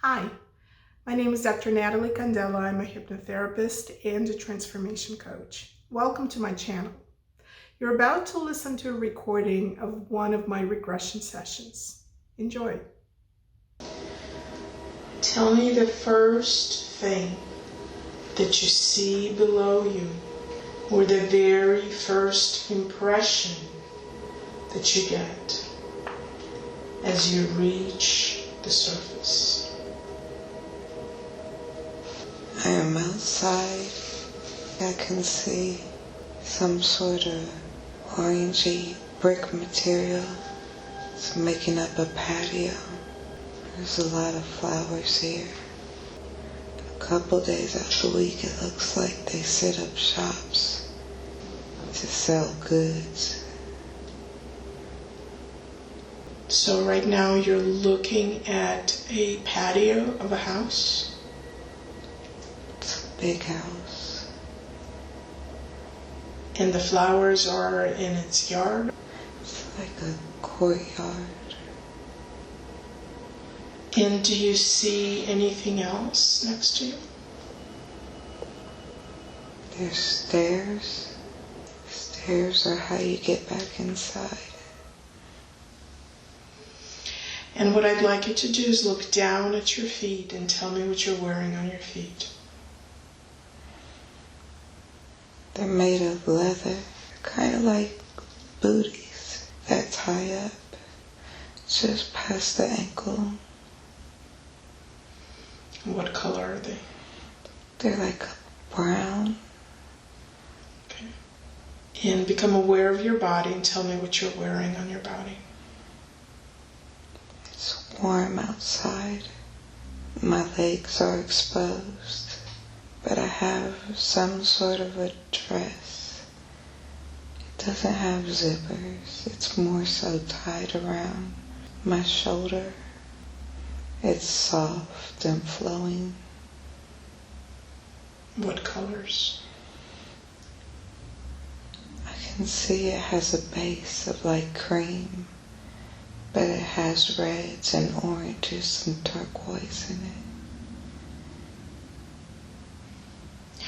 Hi, my name is Dr. Natalie Candela. I'm a hypnotherapist and a transformation coach. Welcome to my channel. You're about to listen to a recording of one of my regression sessions. Enjoy. Tell me the first thing that you see below you, or the very first impression that you get as you reach the surface. I am outside. I can see some sort of orangey brick material. It's making up a patio. There's a lot of flowers here. A couple days out of the week it looks like they set up shops to sell goods. So right now you're looking at a patio of a house? Big house. And the flowers are in its yard? It's like a courtyard. And do you see anything else next to you? There's stairs. Stairs are how you get back inside. And what I'd like you to do is look down at your feet and tell me what you're wearing on your feet. They're made of leather, kind of like booties that tie up just past the ankle. What color are they? They're like brown. Okay. And become aware of your body and tell me what you're wearing on your body. It's warm outside. My legs are exposed. But I have some sort of a dress. It doesn't have zippers. It's more so tied around my shoulder. It's soft and flowing. What colors? I can see it has a base of like cream, but it has reds and oranges and turquoise in it.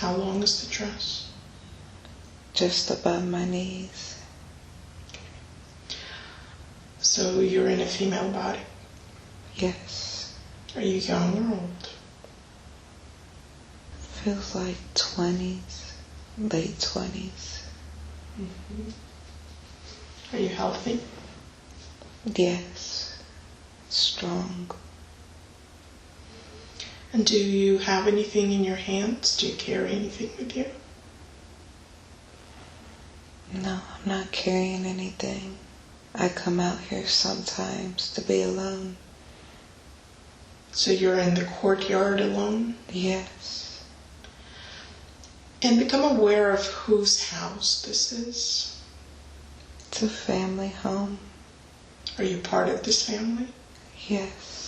How long is the dress? Just above my knees. So you're in a female body? Yes. Are you young or old? Feels like 20s, late 20s. Mm-hmm. Are you healthy? Yes. Strong. And do you have anything in your hands? Do you carry anything with you? No, I'm not carrying anything. I come out here sometimes to be alone. So you're in the courtyard alone? Yes. And become aware of whose house this is. It's a family home. Are you part of this family? Yes.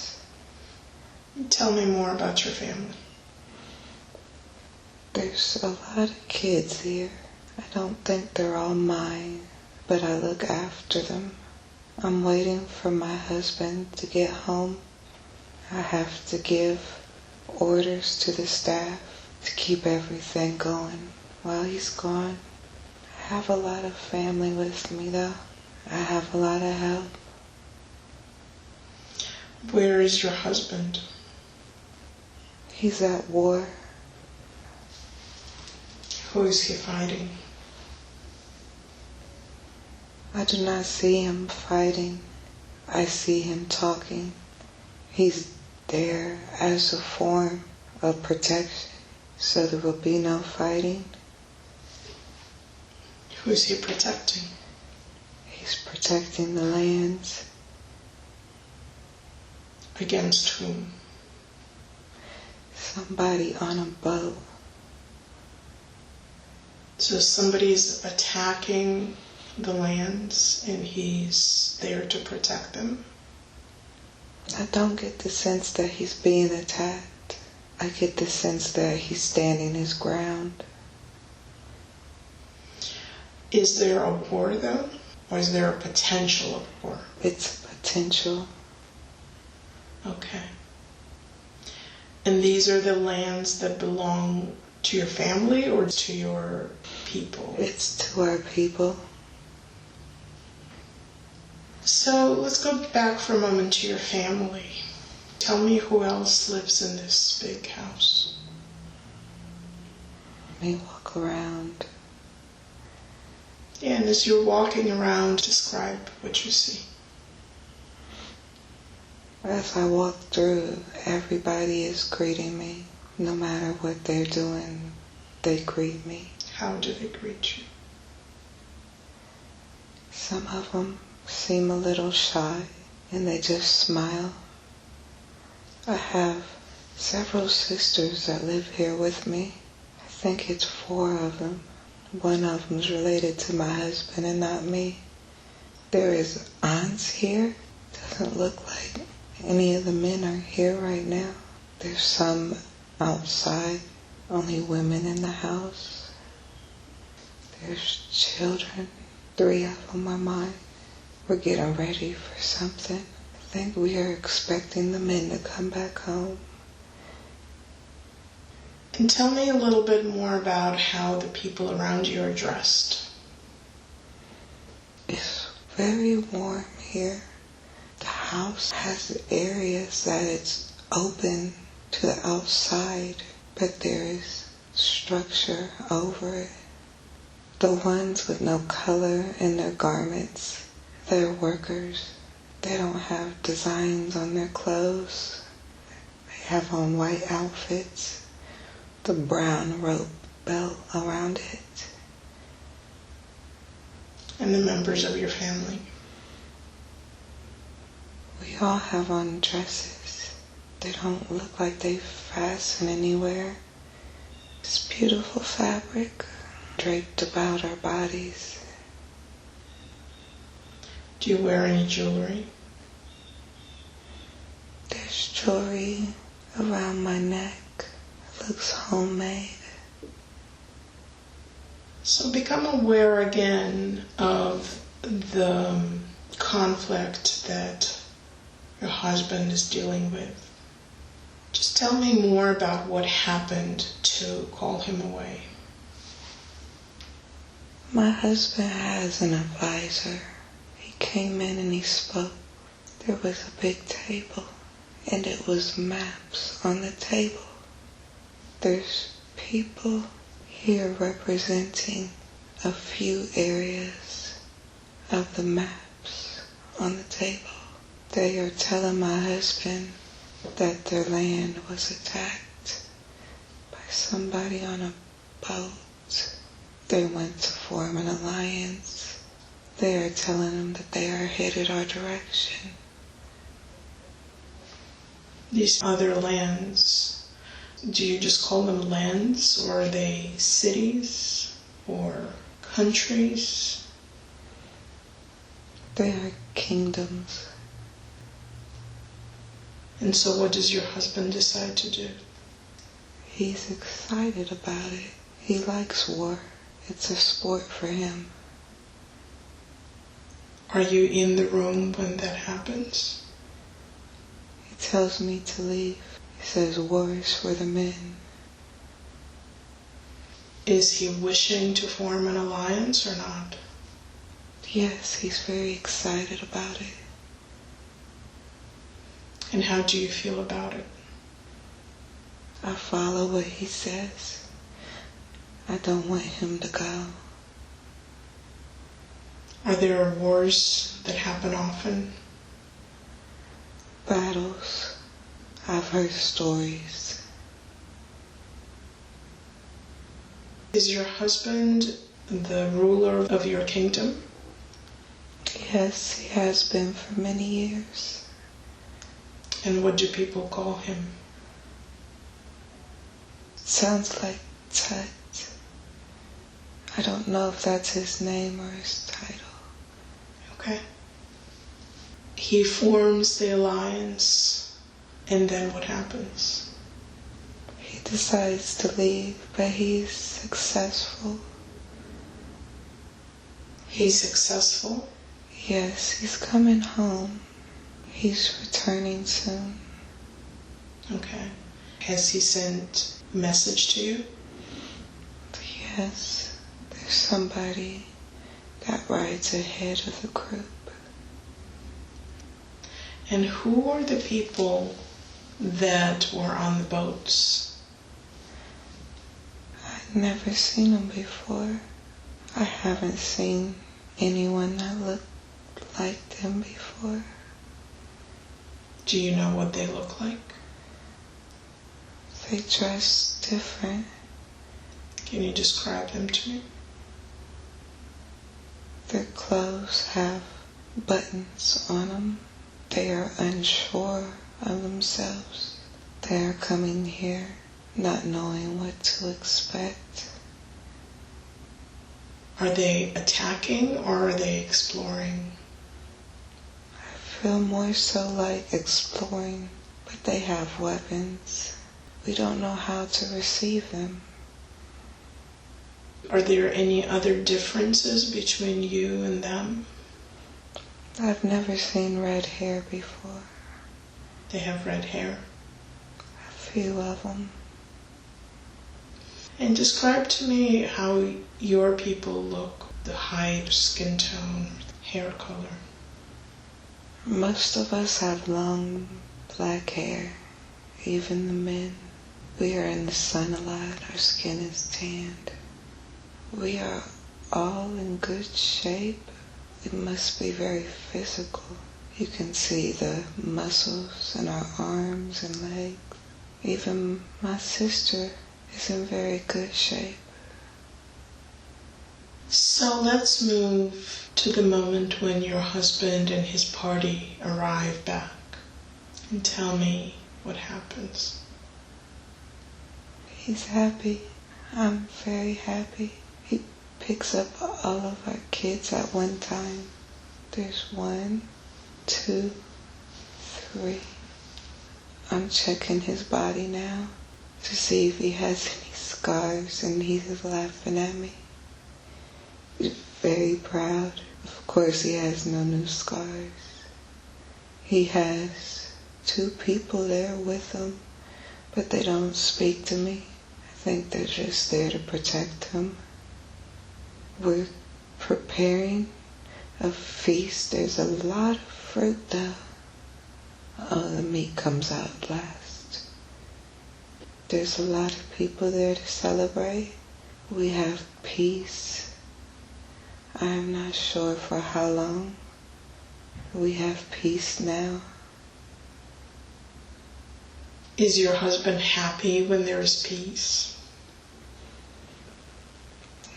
Tell me more about your family. There's a lot of kids here. I don't think they're all mine, but I look after them. I'm waiting for my husband to get home. I have to give orders to the staff to keep everything going while he's gone. I have a lot of family with me though. I have a lot of help. Where is your husband? He's at war. Who is he fighting? I do not see him fighting. I see him talking. He's there as a form of protection, so there will be no fighting. Who is he protecting? He's protecting the lands. Against whom? Somebody on a boat. So somebody's attacking the lands and he's there to protect them? I don't get the sense that he's being attacked. I get the sense that he's standing his ground. Is there a war though? Or is there a potential of war? It's a potential. Okay. And these are the lands that belong to your family or to your people? It's to our people. So let's go back for a moment to your family. Tell me who else lives in this big house. Let me walk around. Yeah, and as you're walking around, describe what you see. As I walk through, everybody is greeting me. No matter what they're doing, they greet me. How do they greet you? Some of them seem a little shy, and they just smile. I have several sisters that live here with me. I think it's 4 of them. One of them's related to my husband and not me. There is aunts here. Doesn't look like any of the men are here right now. There's some outside, only women in the house. There's children, 3 of them are mine. We're getting ready for something. I think we are expecting the men to come back home. And tell me a little bit more about how the people around you are dressed. It's very warm here. The house has areas that it's open to the outside, but there is structure over it. The ones with no color in their garments, they're workers. They don't have designs on their clothes. They have on white outfits, the brown rope belt around it. And the members of your family? We all have on dresses. They don't look like they fasten anywhere. It's beautiful fabric draped about our bodies. Do you wear any jewelry? There's jewelry around my neck. It looks homemade. So become aware again of the conflict that your husband is dealing with. Just tell me more about what happened to call him away. My husband has an advisor. He came in and he spoke. There was a big table, and it was maps on the table. There's people here representing a few areas of the maps on the table. They are telling my husband that their land was attacked by somebody on a boat. They went to form an alliance. They are telling him that they are headed our direction. These other lands, do you just call them lands, or are they cities or countries? They are kingdoms. And so what does your husband decide to do? He's excited about it. He likes war. It's a sport for him. Are you in the room when that happens? He tells me to leave. He says war is for the men. Is he wishing to form an alliance or not? Yes, he's very excited about it. And how do you feel about it? I follow what he says. I don't want him to go. Are there wars that happen often? Battles. I've heard stories. Is your husband the ruler of your kingdom? Yes, he has been for many years. And what do people call him? Sounds like Tut. I don't know if that's his name or his title. Okay. He forms the alliance, and then what happens? He decides to leave, but he's successful. He's successful? Yes, he's coming home. He's returning soon. Okay. Has he sent a message to you? Yes, there's somebody that rides ahead of the group. And who are the people that were on the boats? I've never seen them before. I haven't seen anyone that looked like them before. Do you know what they look like? They dress different. Can you describe them to me? Their clothes have buttons on them. They are unsure of themselves. They are coming here not knowing what to expect. Are they attacking or are they exploring? I feel more so like exploring, but they have weapons. We don't know how to receive them. Are there any other differences between you and them? I've never seen red hair before. They have red hair. A few of them. And describe to me how your people look, the height, skin tone, hair color. Most of us have long black hair, even the men. We are in the sun a lot, our skin is tanned. We are all in good shape. It must be very physical. You can see the muscles in our arms and legs. Even my sister is in very good shape. So let's move to the moment when your husband and his party arrive back. And tell me what happens. He's happy. I'm very happy. He picks up all of our kids at one time. There's 1, 2, 3. I'm checking his body now to see if he has any scars, and he's laughing at me. He's very proud. Of course he has no new scars. He has 2 people there with him, but they don't speak to me. I think they're just there to protect him. We're preparing a feast. There's a lot of fruit though. Oh, the meat comes out last. There's a lot of people there to celebrate. We have peace. I'm not sure for how long. We have peace now. Is your husband happy when there is peace?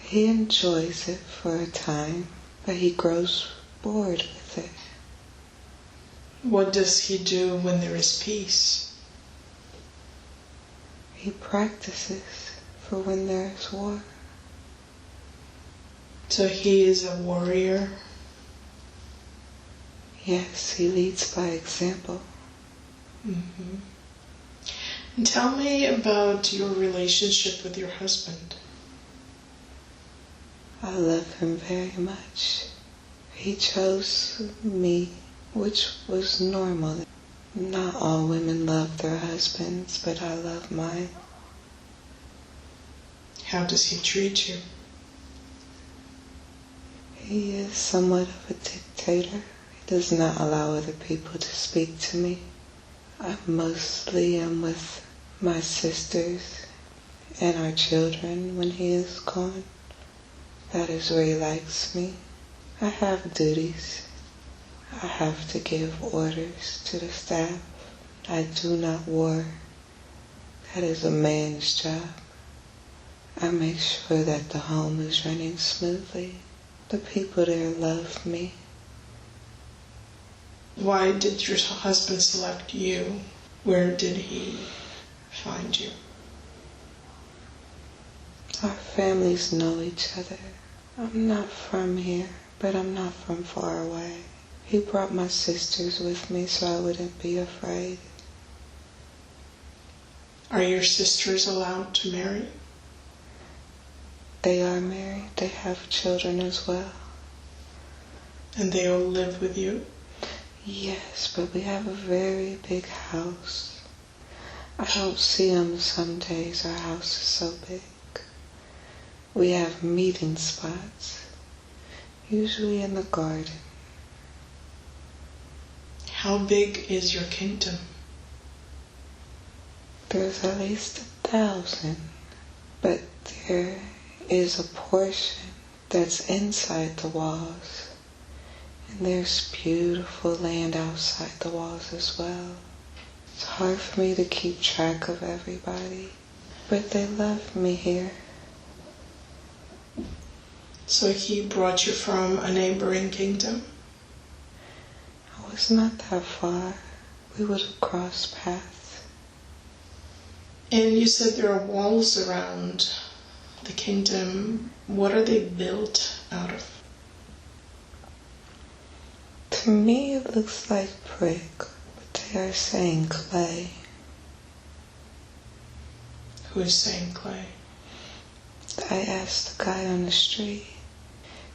He enjoys it for a time, but he grows bored with it. What does he do when there is peace? He practices for when there is war. So he is a warrior? Yes, he leads by example. Mm-hmm. And tell me about your relationship with your husband. I love him very much. He chose me, which was normal. Not all women love their husbands, but I love mine. How does he treat you? He is somewhat of a dictator. He does not allow other people to speak to me. I mostly am with my sisters and our children when he is gone. That is where he likes me. I have duties. I have to give orders to the staff. I do not war. That is a man's job. I make sure that the home is running smoothly. The people there love me. Why did your husband select you? Where did he find you? Our families know each other. I'm not from here, but I'm not from far away. He brought my sisters with me so I wouldn't be afraid. Are your sisters allowed to marry? They are married. They have children as well. And they all live with you? Yes, but we have a very big house. I don't see him some days. Our house is so big. We have meeting spots, usually in the garden. How big is your kingdom? There's at least 1,000, but there is a portion that's inside the walls, and there's beautiful land outside the walls as well. It's hard for me to keep track of everybody, but they love me here. So he brought you from a neighboring kingdom? I was not that far. We would have crossed paths. And you said there are walls around the kingdom. What are they built out of? To me, it looks like brick, but they are saying clay. Who is saying clay? I asked the guy on the street.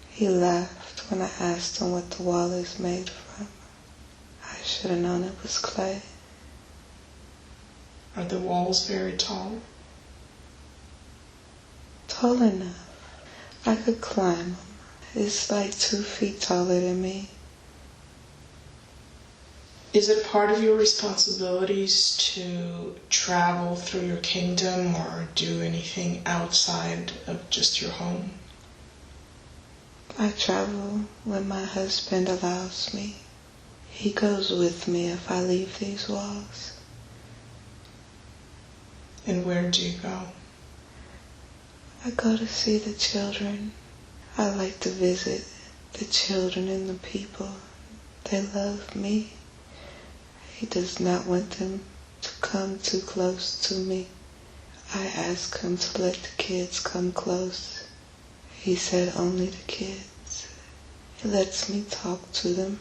He laughed when I asked him what the wall is made from. I should have known it was clay. Are the walls very tall? Tall enough. I could climb them. It's like 2 feet taller than me. Is it part of your responsibilities to travel through your kingdom or do anything outside of just your home? I travel when my husband allows me. He goes with me if I leave these walls. And where do you go? I go to see the children. I like to visit the children and the people. They love me. He does not want them to come too close to me. I ask him to let the kids come close. He said only the kids. He lets me talk to them.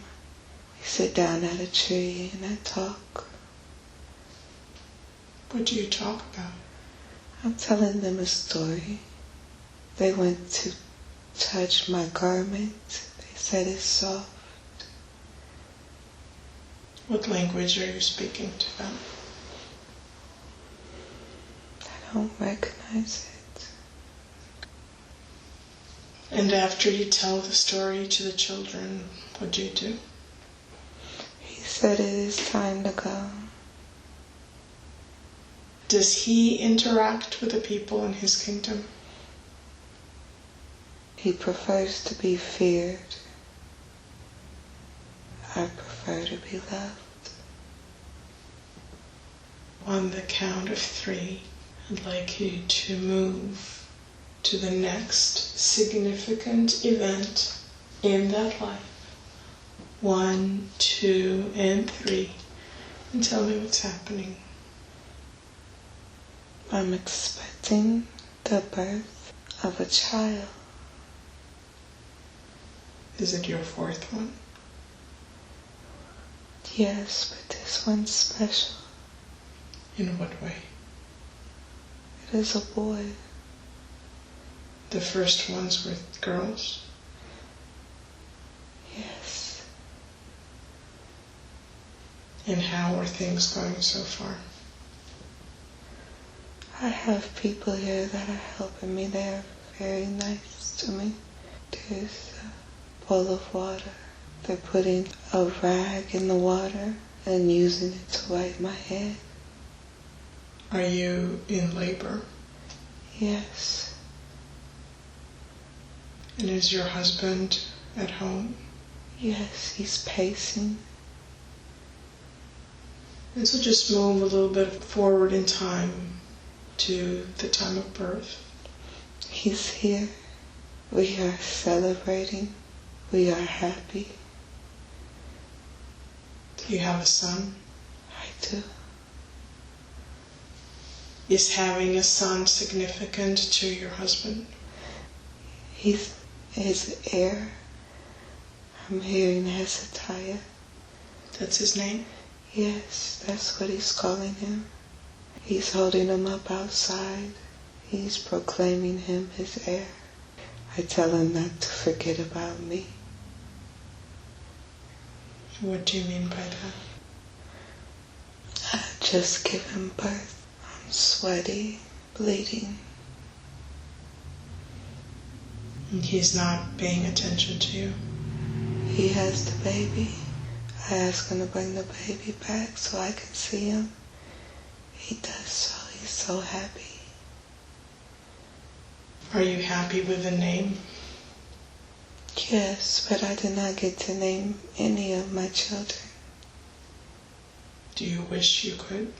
We sit down at a tree and I talk. What do you talk about? I'm telling them a story. They went to touch my garment. They said it's soft. What language are you speaking to them? I don't recognize it. And after you tell the story to the children, what do you do? He said it is time to go. Does he interact with the people in his kingdom? He prefers to be feared. I prefer to be loved. On the count of 3, I'd like you to move to the next significant event in that life. 1, 2, and 3. And tell me what's happening. I'm expecting the birth of a child. Is it your 4th one? Yes, but this one's special. In what way? It is a boy. The first ones were girls? Yes. And how are things going so far? I have people here that are helping me. They are very nice to me. There's a bowl of water. They're putting a rag in the water and using it to wipe my head. Are you in labor? Yes. And is your husband at home? Yes, he's pacing. And so just move a little bit forward in time to the time of birth. He's here. We are celebrating. We are happy. Do you have a son? I do. Is having a son significant to your husband? He's his heir. I'm hearing Hezekiah. That's his name? Yes, that's what he's calling him. He's holding him up outside. He's proclaiming him his heir. I tell him not to forget about me. What do you mean by that? I just give him birth. sweaty, bleeding. And he's not paying attention to you. He has the baby. I ask him to bring the baby back so I can see him. He does so. He's so happy. Are you happy with the name? Yes, but I did not get to name any of my children. Do you wish you could?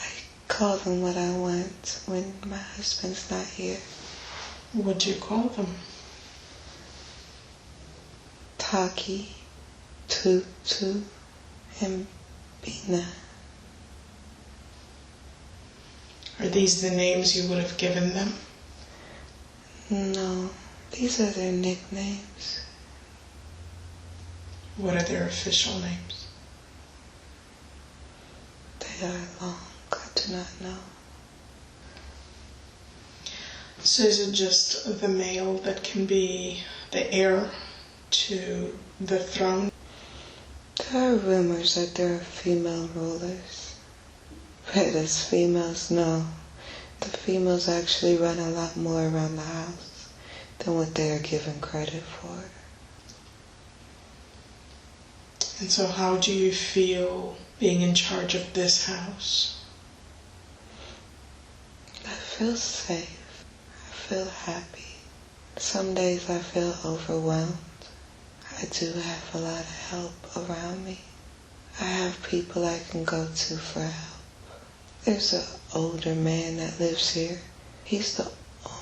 I call them what I want when my husband's not here. What do you call them? Taki, Tutu, and Bina. Are these the names you would have given them? No, these are their nicknames. What are their official names? They are long. I do not know. So is it just the male that can be the heir to the throne? There are rumors that there are female rulers. But as females, no. The females actually run a lot more around the house than what they are given credit for. And so how do you feel being in charge of this house? I feel safe. I feel happy. Some days I feel overwhelmed. I do have a lot of help around me. I have people I can go to for help. There's an older man that lives here. He's the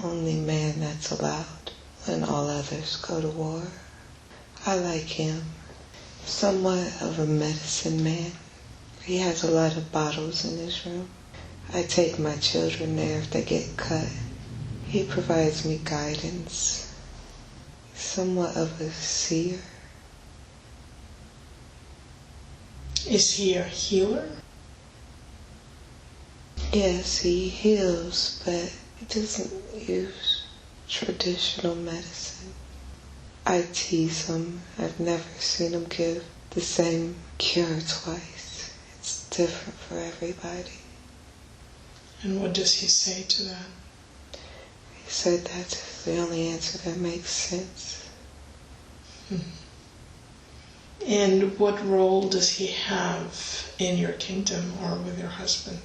only man that's allowed when all others go to war. I like him. Somewhat of a medicine man. He has a lot of bottles in his room. I take my children there if they get cut. He provides me guidance. Somewhat of a seer. Is he a healer? Yes, he heals, but he doesn't use traditional medicine. I tease him. I've never seen him give the same cure twice. It's different for everybody. And what does he say to that? He said that's the only answer that makes sense. And what role does he have in your kingdom or with your husband?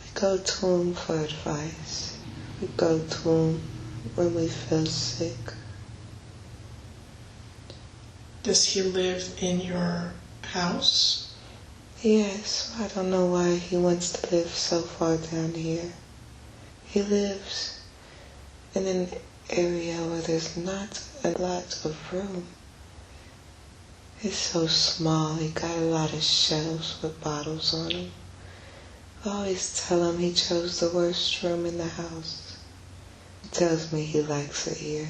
We go to him for advice. We go to him when we feel sick. Does he live in your house? Yes, I don't know why he wants to live so far down here. He lives in an area where there's not a lot of room. It's so small, he got a lot of shelves with bottles on them. I always tell him he chose the worst room in the house. He tells me he likes it here.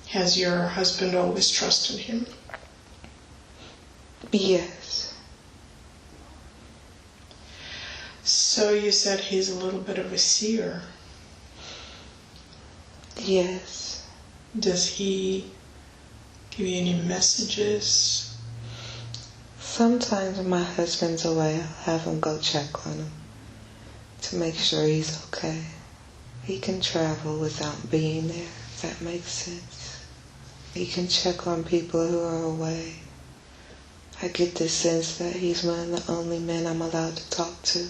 Has your husband always trusted him? Yes. So you said he's a little bit of a seer. Yes. Does he give you any messages? Sometimes when my husband's away, I'll have him go check on him to make sure he's okay. He can travel without being there, if that makes sense. He can check on people who are away. I get the sense that he's one of the only men I'm allowed to talk to.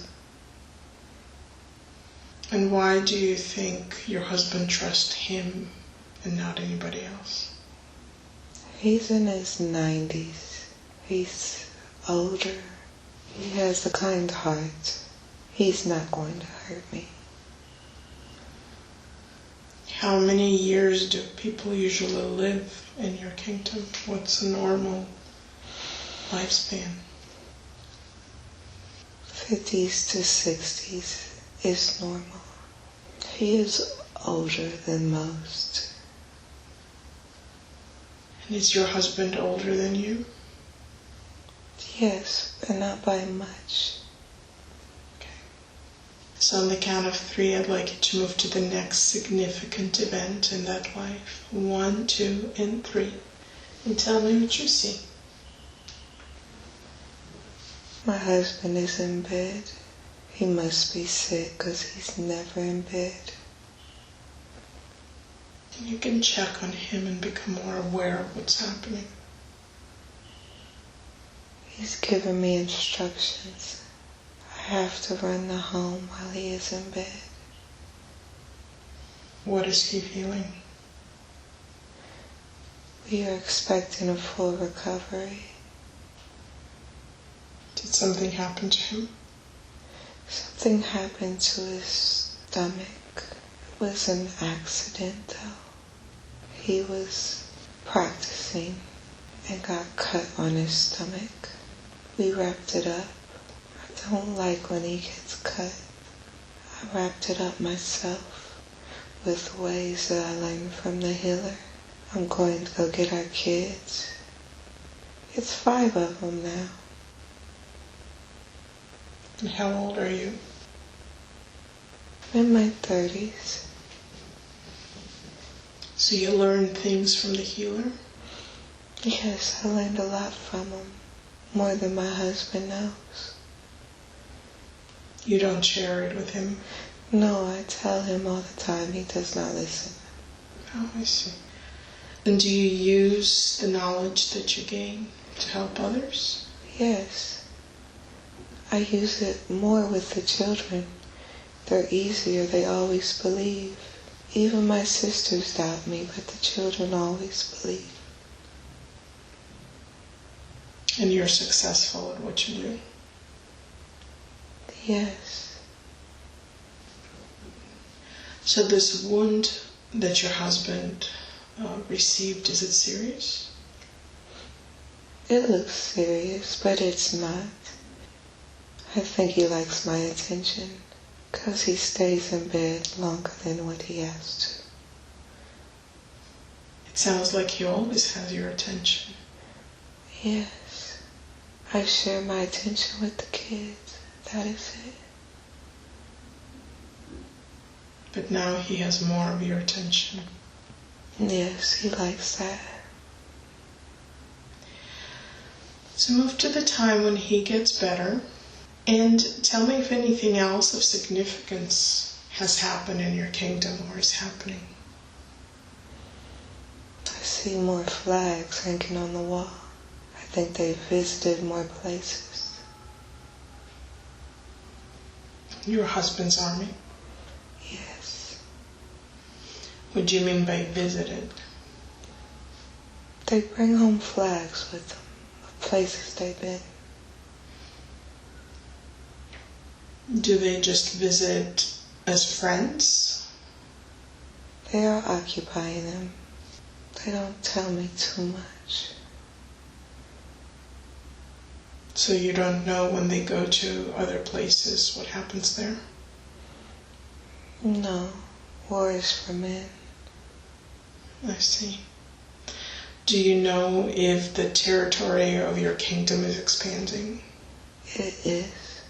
And why do you think your husband trusts him and not anybody else? He's in his 90s. He's older. He has a kind heart. He's not going to hurt me. How many years do people usually live in your kingdom? What's a normal lifespan? 50s to 60s is normal. He is older than most. And is your husband older than you? Yes, but not by much. Okay. So on the count of 3, I'd like you to move to the next significant event in that life. 1, 2, and 3. And tell me what you see. My husband is in bed. He must be sick because he's never in bed. You can check on him and become more aware of what's happening. He's given me instructions. I have to run the home while he is in bed. What is he feeling? We are expecting a full recovery. Did something happen to him? Something happened to his stomach. It was an accident, though. He was practicing and got cut on his stomach. We wrapped it up. I don't like when he gets cut. I wrapped it up myself with ways that I learned from the healer. I'm going to go get our kids. It's 5 of them now. And how old are you? I'm in my 30s. So you learned things from the healer? Yes, I learned a lot from him. More than my husband knows. You don't share it with him? No, I tell him all the time. He does not listen. Oh, I see. And do you use the knowledge that you gain to help others? Yes. I use it more with the children. They're easier. They always believe. Even my sisters doubt me, but the children always believe. And you're successful at what you do? Yes. So this wound that your husband received, is it serious? It looks serious, but it's not. I think he likes my attention, because he stays in bed longer than what he has to. It sounds like he always has your attention. Yes. I share my attention with the kids. That is it. But now he has more of your attention. Yes, he likes that. So move to the time when he gets better and tell me if anything else of significance has happened in your kingdom or is happening. I see more flags hanging on the wall. I think they've visited more places. Your husband's army? Yes. What do you mean by visited? They bring home flags with them of places they've been. Do they just visit as friends? They are occupying them. They don't tell me too much. So you don't know when they go to other places what happens there? No. War is for men. I see. Do you know if the territory of your kingdom is expanding? It is.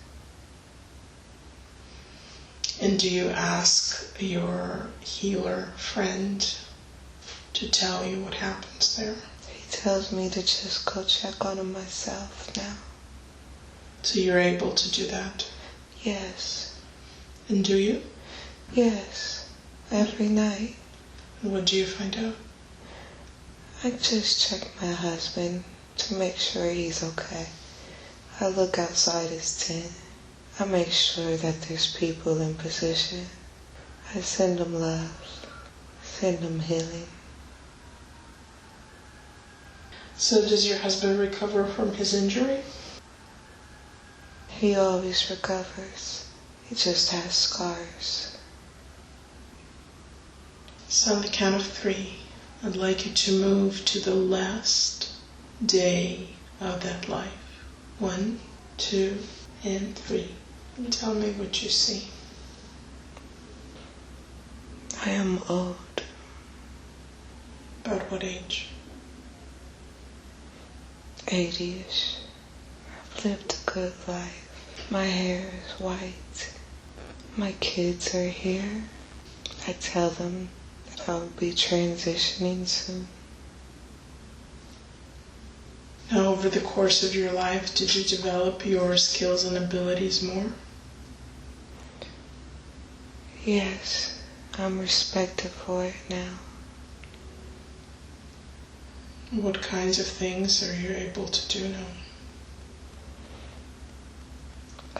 And do you ask your healer friend to tell you what happens there? He tells me to just go check on him myself now. So you're able to do that? Yes. And do you? Yes. Every night. And what do you find out? I just check my husband to make sure he's okay. I look outside his tent. I make sure that there's people in position. I send them love. Send them healing. So does your husband recover from his injury? He always recovers. He just has scars. So on the count of 3, I'd like you to move to the last day of that life. 1, 2, and 3. And tell me what you see. I am old. About what age? 80-ish. I've lived a good life. My hair is white. My kids are here. I tell them that I'll be transitioning soon. Now, over the course of your life, did you develop your skills and abilities more? Yes, I'm respected for it now. What kinds of things are you able to do now?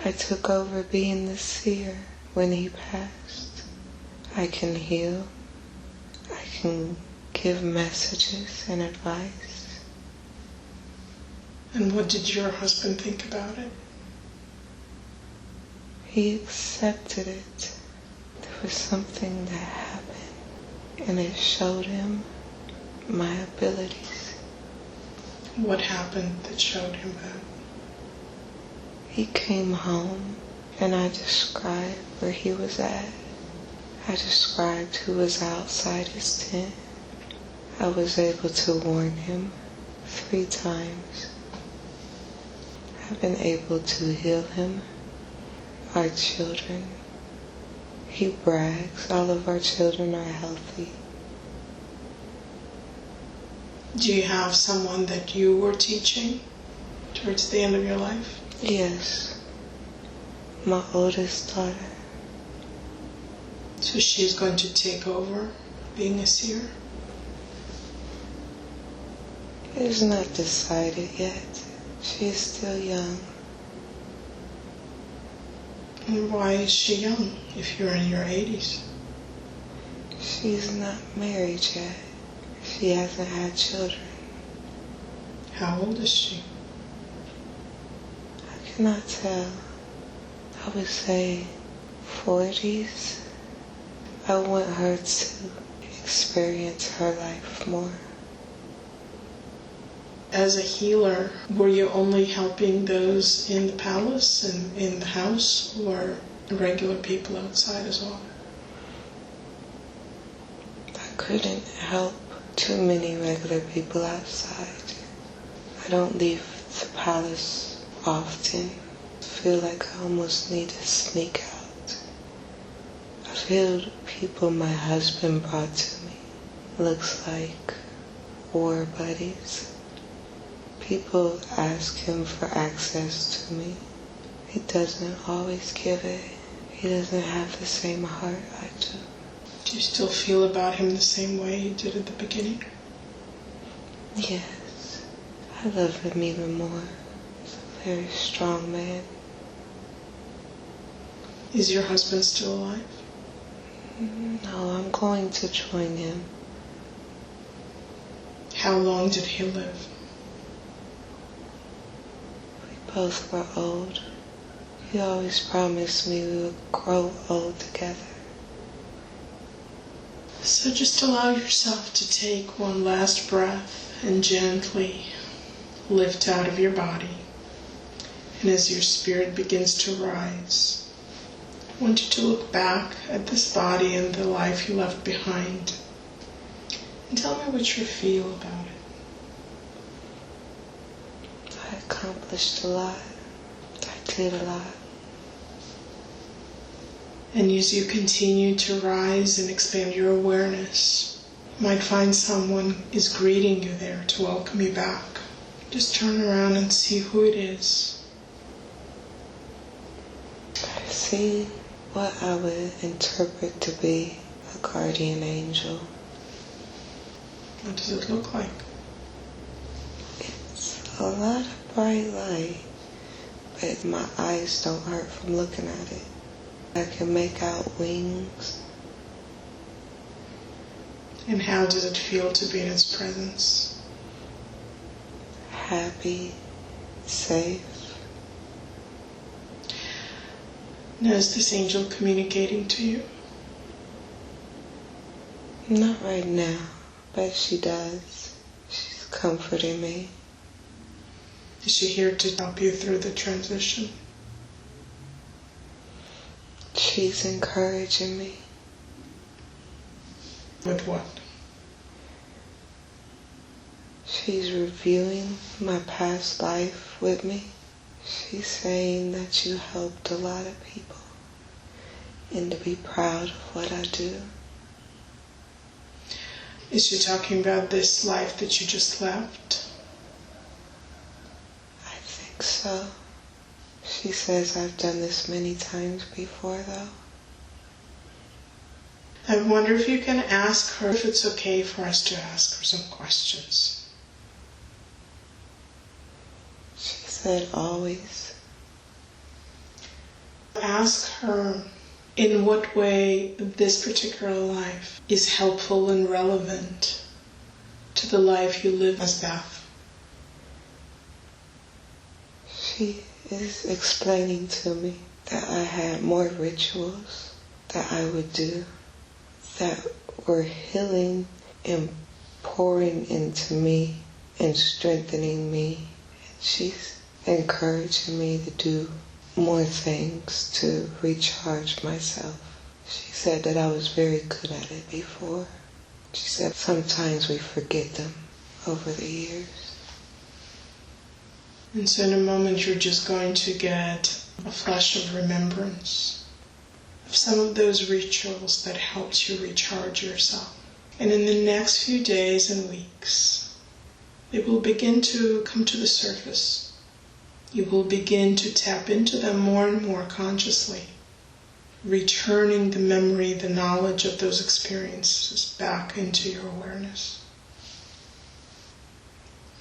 I took over being the seer when he passed. I can heal. I can give messages and advice. And what did your husband think about it? He accepted it. There was something that happened, and it showed him my abilities. What happened that showed him that? He came home, and I described where he was at. I described who was outside his tent. I was able to warn him 3 times. I've been able to heal him, our children. He brags all of our children are healthy. Do you have someone that you were teaching towards the end of your life? Yes, my oldest daughter. So she's going to take over being a seer? It is not decided yet. She is still young. And why is she young if you're in your 80s? She's not married yet. She hasn't had children. How old is she? I cannot tell. I would say 40s. I want her to experience her life more. As a healer, were you only helping those in the palace and in the house, or regular people outside as well? I couldn't help too many regular people outside. I don't leave the palace often. I feel like I almost need to sneak out. I've healed people my husband brought to me. Looks like war buddies. People ask him for access to me. He doesn't always give it. He doesn't have the same heart I do. Do you still feel about him the same way you did at the beginning? Yes, I love him even more. He's a very strong man. Is your husband still alive? No, I'm going to join him. How long did he live? We both were old. He always promised me we would grow old together. So just allow yourself to take one last breath and gently lift out of your body. And as your spirit begins to rise, I want you to look back at this body and the life you left behind. And tell me what you feel about it. I accomplished a lot. I did a lot. And as you continue to rise and expand your awareness, you might find someone is greeting you there to welcome you back. Just turn around and see who it is. I see what I would interpret to be a guardian angel. What does it look like? It's a lot of bright light, but my eyes don't hurt from looking at it. I can make out wings. And how does it feel to be in its presence? Happy, safe. Now, is this angel communicating to you? Not right now, but she does. She's comforting me. Is she here to help you through the transition? She's encouraging me. With what? She's reviewing my past life with me. She's saying that you helped a lot of people and to be proud of what I do. Is she talking about this life that you just left? think so. She says I've done this many times before, though. I wonder if you can ask her if it's okay for us to ask her some questions. She said always. Ask her in what way this particular life is helpful and relevant to the life you live as Beth. She is explaining to me that I had more rituals that I would do that were healing and pouring into me and strengthening me. She's encouraging me to do more things to recharge myself. She said that I was very good at it before. She said sometimes we forget them over the years. And so in a moment you're just going to get a flash of remembrance of some of those rituals that helped you recharge yourself. And in the next few days and weeks, they will begin to come to the surface. You will begin to tap into them more and more consciously, returning the memory, the knowledge of those experiences back into your awareness.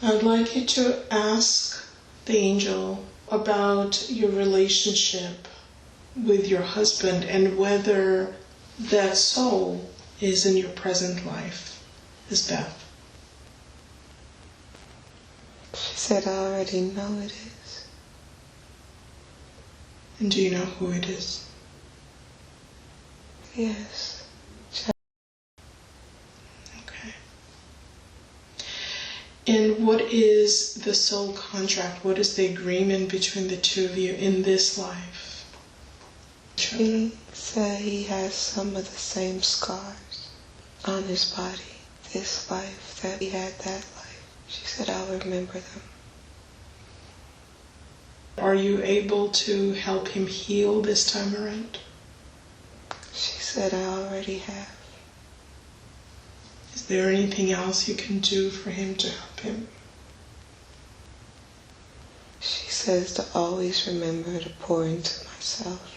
I'd like you to ask the angel about your relationship with your husband and whether that soul is in your present life as Beth. She said I already know it is. And do you know who it is? Yes. Okay. And what is the soul contract? What is the agreement between the two of you in this life? He said he has some of the same scars on his body, this life, that he had that life. She said I'll remember them. Are you able to help him heal this time around? She said I already have. Is there anything else you can do for him to help him? She says to always remember to pour into myself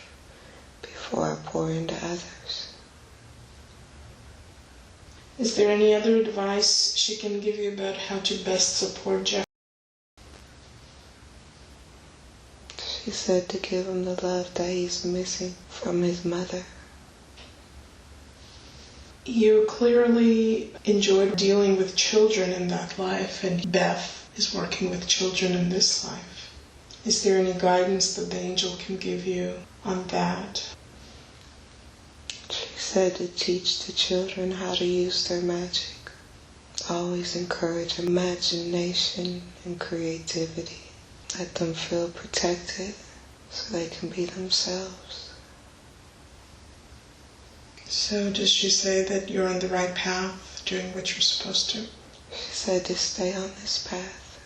before I pour into others. Is there any other advice she can give you about how to best support Jeff? She said to give him the love that he's missing from his mother. You clearly enjoyed dealing with children in that life, and Beth is working with children in this life. Is there any guidance that the angel can give you on that? She said to teach the children how to use their magic. Always encourage imagination and creativity. Let them feel protected so they can be themselves. So does she say that you're on the right path, doing what you're supposed to? She said to stay on this path.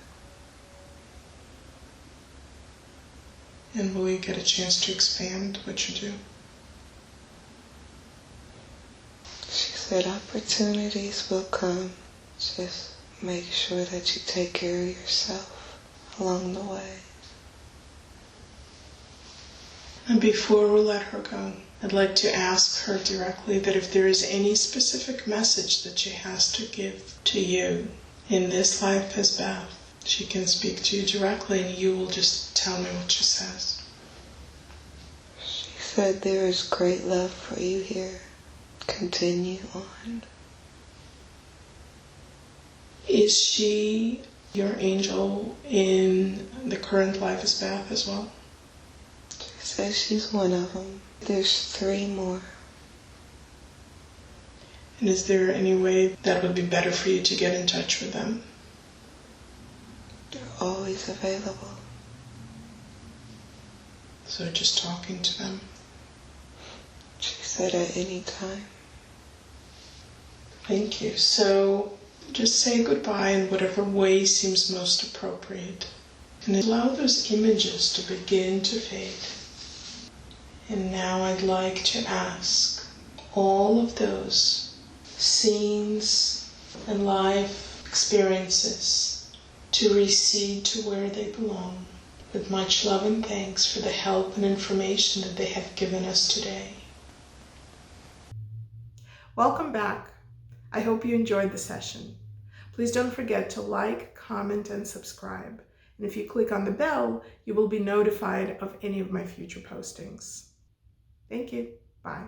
And will you get a chance to expand what you do? She said opportunities will come. Just make sure that you take care of yourself along the way. And before we let her go, I'd like to ask her directly that if there is any specific message that she has to give to you in this life as Beth, she can speak to you directly and you will just tell me what she says. She said there is great love for you here. Continue on. Is she your angel in the current life as Beth as well? She says she's one of them. There's 3 more. And is there any way that would be better for you to get in touch with them? They're always available. So just talking to them? She said at any time. Thank you. So just say goodbye in whatever way seems most appropriate. And allow those images to begin to fade. And now I'd like to ask all of those scenes and life experiences to recede to where they belong with much love and thanks for the help and information that they have given us today. Welcome back. I hope you enjoyed the session. Please don't forget to like, comment, and subscribe. And if you click on the bell, you will be notified of any of my future postings. Thank you. Bye.